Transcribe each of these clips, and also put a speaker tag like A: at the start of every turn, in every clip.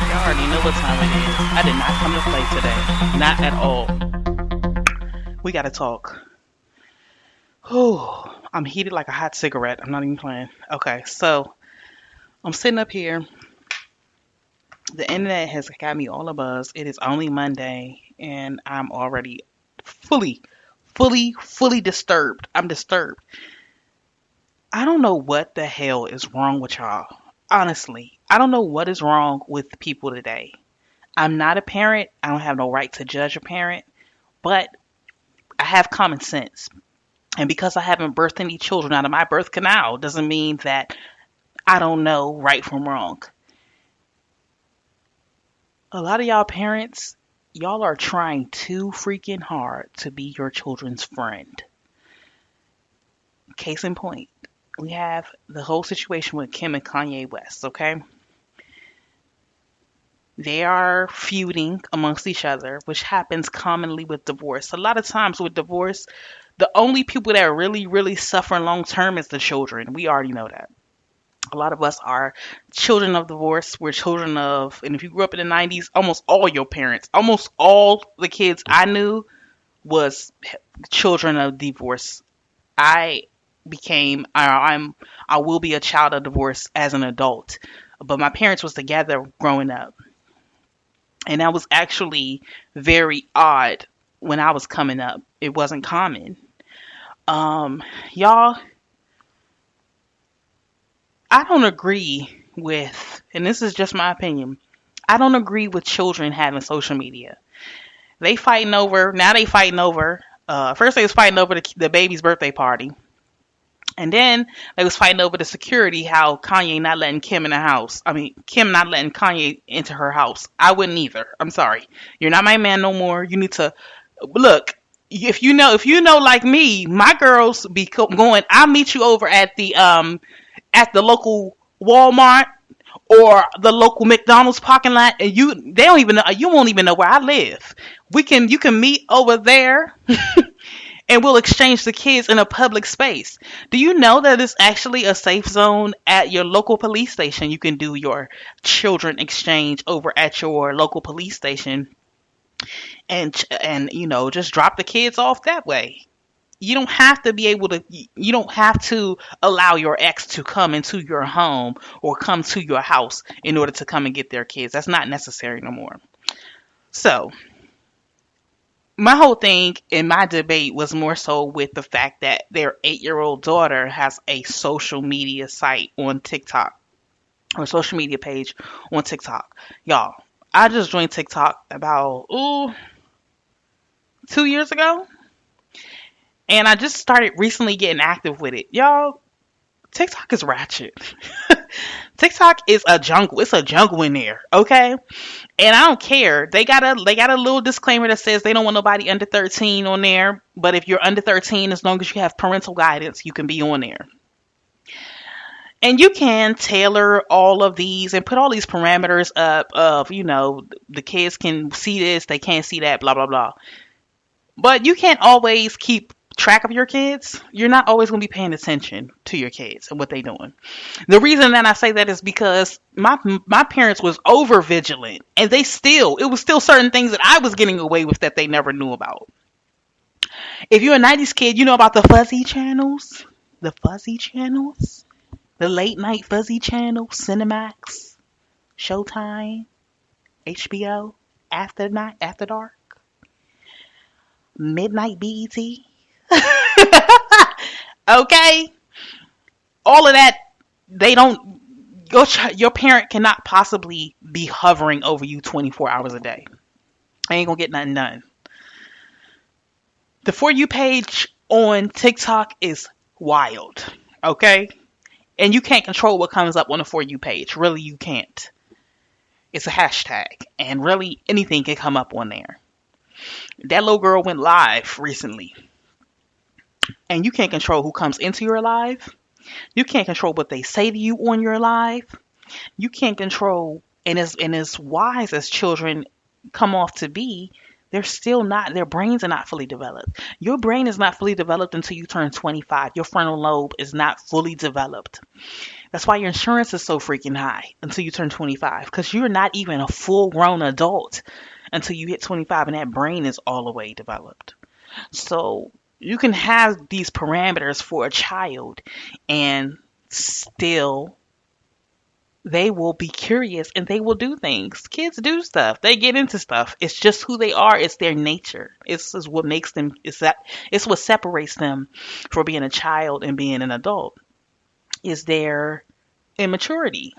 A: Y'all already know what time it is. I did not come to play today. Not at all. We gotta talk. Whew. I'm heated like a hot cigarette. I'm not even playing. Okay, so I'm sitting up here. The internet has got me all abuzz. It is only Monday, and I'm already fully disturbed. I'm disturbed. I don't know what the hell is wrong with y'all. Honestly, I don't know what is wrong with people today. I'm not a parent. I don't have no right to judge a parent, but I have common sense. And because I haven't birthed any children out of my birth canal doesn't mean that I don't know right from wrong. A lot of y'all parents, y'all are trying too freaking hard to be your children's friend. Case in point, we have the whole situation with Kim and Kanye West, okay? They are feuding amongst each other, which happens commonly with divorce. A lot of times with divorce, the only people that are really suffering long term is the children. We already know that. A lot of us are children of divorce. We're children of, and if you grew up in the 90s, almost all your parents, almost all the kids I knew was children of divorce. I will be a child of divorce as an adult, but my parents was together growing up. And that was actually very odd when I was coming up. It wasn't common. Y'all, I don't agree with, and this is just my opinion, I don't agree with children having social media. Now they fighting over, first they was fighting over the baby's birthday party. And then they was fighting over the security, how Kanye not letting Kim in the house. I mean, Kim not letting Kanye into her house. I wouldn't either. I'm sorry. You're not my man no more. You need to look. If you know like me, my girls be going. I'll meet you over at the local Walmart or the local McDonald's parking lot, and you won't even know where I live. You can meet over there. And we'll exchange the kids in a public space. Do you know that it's actually a safe zone at your local police station? You can do your children exchange over at your local police station and just drop the kids off that way. You don't have to allow your ex to come into your home or come to your house in order to come and get their kids. That's not necessary no more. So, my whole thing in my debate was more so with the fact that their 8-year-old daughter has a social media site on TikTok, or social media page on TikTok. Y'all, I just joined TikTok about 2 years ago, and I just started recently getting active with it. Y'all, TikTok is ratchet. TikTok is a jungle. It's a jungle in there, okay? And I don't care. They got a little disclaimer that says they don't want nobody under 13 on there. But if you're under 13, as long as you have parental guidance, you can be on there. And you can tailor all of these and put all these parameters up of, the kids can see this, they can't see that, blah, blah, blah. But you can't always keep track of your kids. You're not always going to be paying attention to your kids and what they're doing. The reason that I say that is because my parents was over vigilant, and it was still certain things that I was getting away with that they never knew about. If you're a 90s kid, you know about the fuzzy channels, the late night fuzzy channel, Cinemax, Showtime, HBO, After Dark, Midnight BET. Okay, all of that, your parent cannot possibly be hovering over you 24 hours a day. I ain't gonna get nothing done. The For You page on TikTok is wild, okay? And you can't control what comes up on the For You page. Really, you can't. It's a hashtag, and really anything can come up on there. That little girl went live recently. And you can't control who comes into your live. You can't control what they say to you on your live. You can't control, and as wise as children come off to be, their brains are not fully developed. Your brain is not fully developed until you turn 25. Your frontal lobe is not fully developed. That's why your insurance is so freaking high until you turn 25, because you're not even a full grown adult until you hit 25 and that brain is all the way developed. So you can have these parameters for a child and still they will be curious and they will do things. Kids do stuff. They get into stuff. It's just who they are. It's their nature. It's what makes them, it's what separates them from being a child and being an adult, is their immaturity.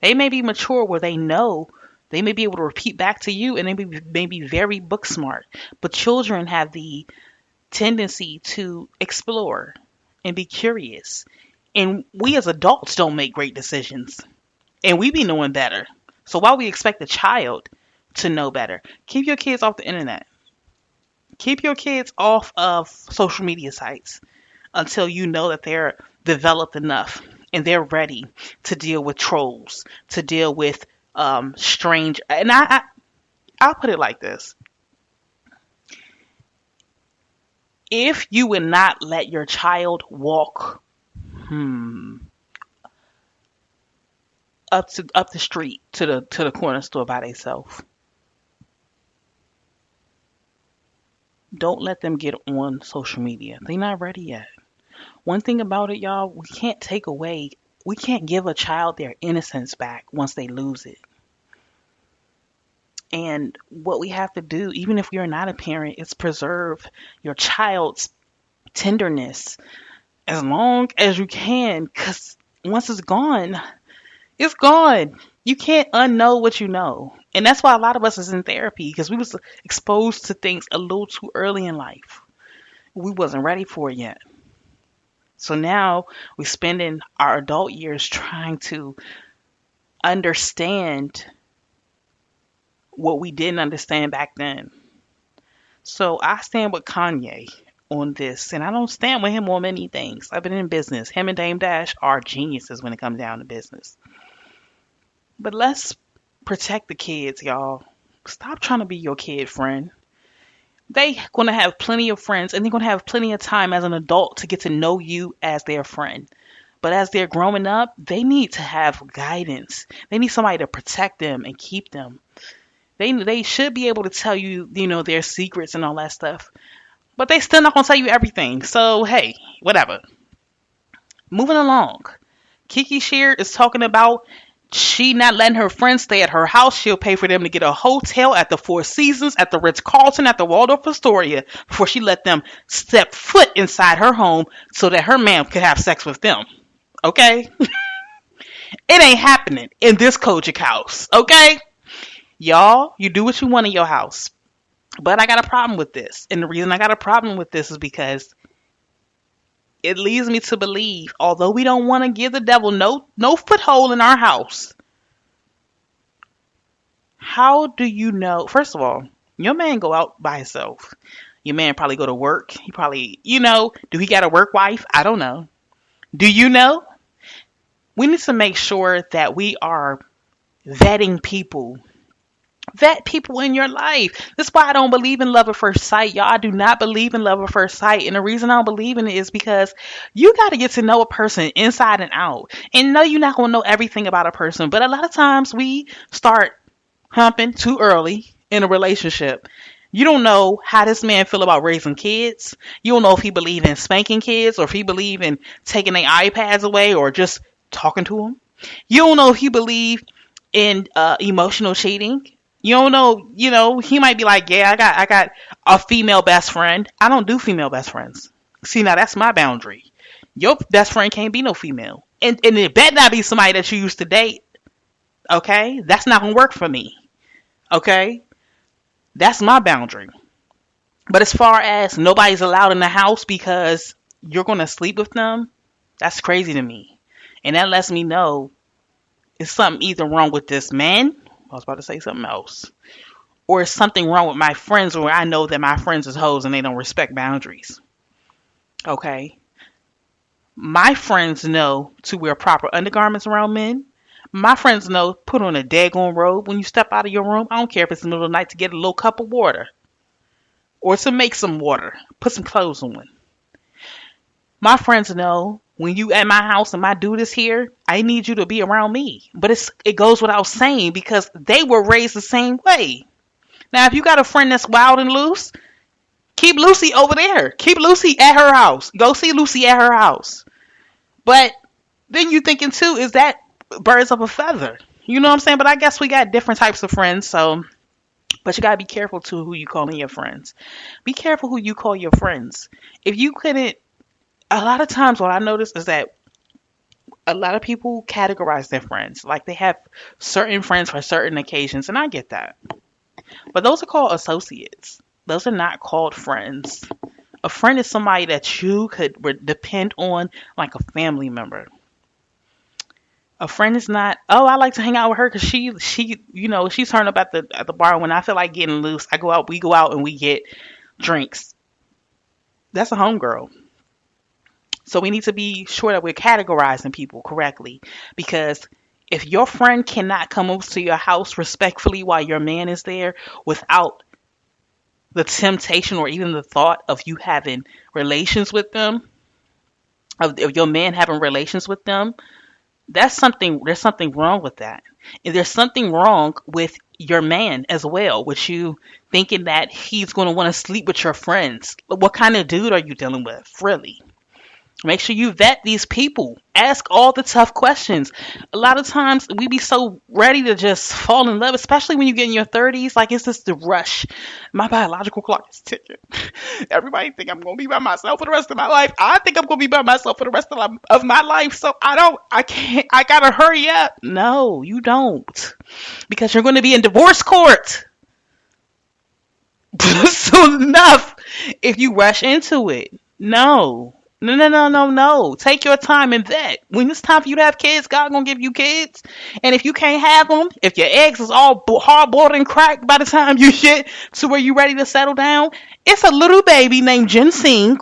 A: They may be mature where they know, they may be able to repeat back to you, and they may be very book smart. But children have the tendency to explore and be curious. And we as adults don't make great decisions. And we be knowing better. So why we expect a child to know better? Keep your kids off the internet. Keep your kids off of social media sites until you know that they're developed enough and they're ready to deal with trolls, to deal with strange. And I'll put it like this. If you would not let your child walk up the street to the corner store by themselves, don't let them get on social media. They're not ready yet. One thing about it, y'all, we can't give a child their innocence back once they lose it. And what we have to do, even if you're not a parent, is preserve your child's tenderness as long as you can, because once it's gone, it's gone. You can't unknow what you know. And that's why a lot of us is in therapy, because we was exposed to things a little too early in life. We wasn't ready for it yet. So now we're spending our adult years trying to understand what we didn't understand back then. So I stand with Kanye on this, and I don't stand with him on many things. I've been in business. Him and Dame Dash are geniuses when it comes down to business. But let's protect the kids, y'all. Stop trying to be your kid friend. They're going to have plenty of friends, and they're going to have plenty of time as an adult to get to know you as their friend. But as they're growing up, they need to have guidance. They need somebody to protect them and keep them. They should be able to tell you, their secrets and all that stuff. But they still not going to tell you everything. So, hey, whatever. Moving along. Kierra Sheard is talking about she not letting her friends stay at her house. She'll pay for them to get a hotel at the Four Seasons, at the Ritz-Carlton, at the Waldorf Astoria before she let them step foot inside her home so that her man could have sex with them. Okay? It ain't happening in this COGIC house. Okay? Y'all, you do what you want in your house. But I got a problem with this. And the reason I got a problem with this is because it leads me to believe, although we don't want to give the devil no foothold in our house, how do you know? First of all, your man go out by himself. Your man probably go to work. He probably, do he got a work wife? I don't know. Do you know? We need to make sure that we are vetting people. Vet people in your life. That's why I don't believe in love at first sight. Y'all, I do not believe in love at first sight. And the reason I don't believe in it is because you got to get to know a person inside and out. And no, you're not going to know everything about a person. But a lot of times we start humping too early in a relationship. You don't know how this man feel about raising kids. You don't know if he believe in spanking kids or if he believe in taking their iPads away or just talking to them. You don't know if he believe in emotional cheating. You don't know, he might be like, yeah, I got a female best friend. I don't do female best friends. See, now that's my boundary. Your best friend can't be no female. And it better not be somebody that you used to date. Okay? That's not going to work for me. Okay? That's my boundary. But as far as nobody's allowed in the house because you're going to sleep with them, that's crazy to me. And that lets me know it's something either wrong with this man. I was about to say something else. Or is something wrong with my friends where I know that my friends is hoes and they don't respect boundaries. Okay? My friends know to wear proper undergarments around men. My friends know, put on a daggone robe when you step out of your room. I don't care if it's the middle of the night, to get a little cup of water or to make some water. Put some clothes on. My friends know, when you at my house and my dude is here, I need you to be around me. But it goes without saying, because they were raised the same way. Now, if you got a friend that's wild and loose, keep Lucy over there. Keep Lucy at her house. Go see Lucy at her house. But then you thinking too, is that birds of a feather? You know what I'm saying? But I guess we got different types of friends, so. But you gotta be careful too who you calling your friends. Be careful who you call your friends. If you couldn't, a lot of times what I notice is that a lot of people categorize their friends. Like, they have certain friends for certain occasions, and I get that. But those are called associates. Those are not called friends. A friend is somebody that you could depend on, like a family member. A friend is not, oh, I like to hang out with her because she she's turned up at the bar. When I feel like getting loose, we go out and we get drinks. That's a homegirl. So we need to be sure that we're categorizing people correctly, because if your friend cannot come over to your house respectfully while your man is there without the temptation or even the thought of you having relations with them, of your man having relations with them, there's something wrong with that. And there's something wrong with your man as well, with you thinking that he's going to want to sleep with your friends. What kind of dude are you dealing with, really? Make sure you vet these people. Ask all the tough questions. A lot of times we be so ready to just fall in love, especially when you get in your 30s. Like, it's just the rush. My biological clock is ticking. Everybody think I'm going to be by myself for the rest of my life. I think I'm going to be by myself for the rest of my life. So I got to hurry up. No, you don't. Because you're going to be in divorce court. Soon enough if you rush into it. No. No. Take your time and vet. When it's time for you to have kids, God gonna give you kids. And if you can't have them, if your eggs is all hard-boiled and cracked by the time you get to where you ready to settle down, it's a little baby named Ginseng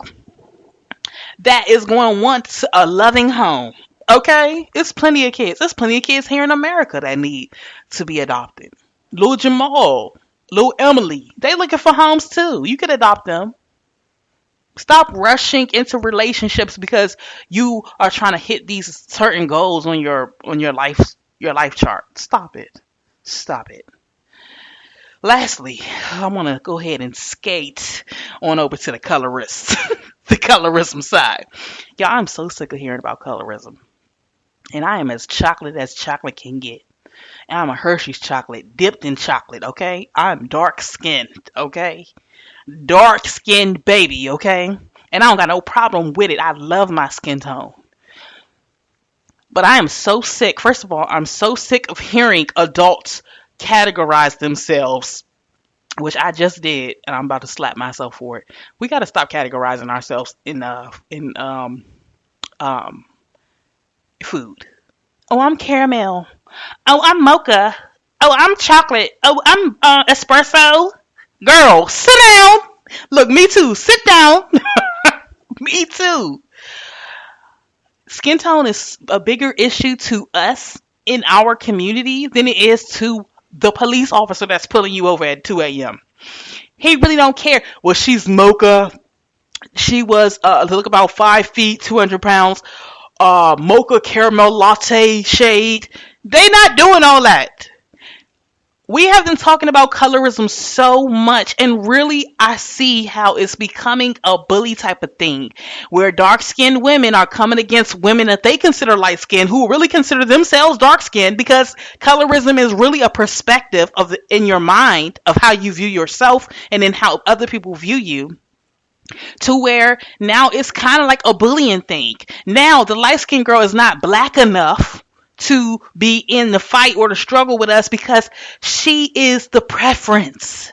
A: that is going to want a loving home. Okay? It's plenty of kids. There's plenty of kids here in America that need to be adopted. Lil Jamal, Lil Emily, they looking for homes too. You could adopt them. Stop rushing into relationships because you are trying to hit these certain goals on your life chart. Stop it. Lastly, I want to go ahead and skate on over to the colorist, the colorism side. Y'all, I'm so sick of hearing about colorism. And I am as chocolate can get. And I'm a Hershey's chocolate dipped in chocolate, okay? I'm dark skinned, okay? Dark skinned baby, okay? And I don't got no problem with it. I love my skin tone. But I am so sick. First of all, I'm so sick of hearing adults categorize themselves, which I just did, and I'm about to slap myself for it. We got to stop categorizing ourselves in food. Oh, I'm caramel. Oh, I'm mocha. Oh, I'm chocolate. Oh, I'm espresso. Girl, sit down. Look, me too. Sit down. Me too. Skin tone is a bigger issue to us in our community than it is to the police officer that's pulling you over at 2 a.m. He really don't care. Well, she's mocha. She was look about 5 feet, 200 pounds. Mocha caramel latte shade. They not doing all that. We have been talking about colorism so much, and really I see how it's becoming a bully type of thing, where dark-skinned women are coming against women that they consider light-skinned, who really consider themselves dark-skinned, because colorism is really a perspective in your mind of how you view yourself and then how other people view you. To where now it's kind of like a bullying thing. Now the light-skinned girl is not black enough to be in the fight or the struggle with us because she is the preference.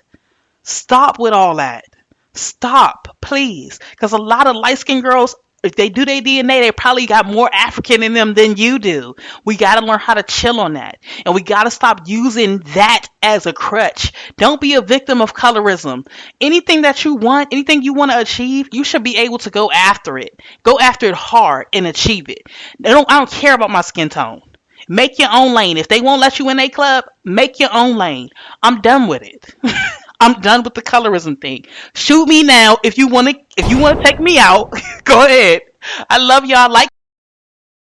A: Stop with all that. Stop, please. Because a lot of light-skinned girls, if they do their DNA, they probably got more African in them than you do. We got to learn how to chill on that. And we got to stop using that as a crutch. Don't be a victim of colorism. Anything that you want, anything you want to achieve, you should be able to go after it. Go after it hard and achieve it. I don't care about my skin tone. Make your own lane. If they won't let you in a club, make your own lane. I'm done with it. I'm done with the colorism thing. Shoot me now if you want to. If you want to take me out, go ahead. I love y'all. Like.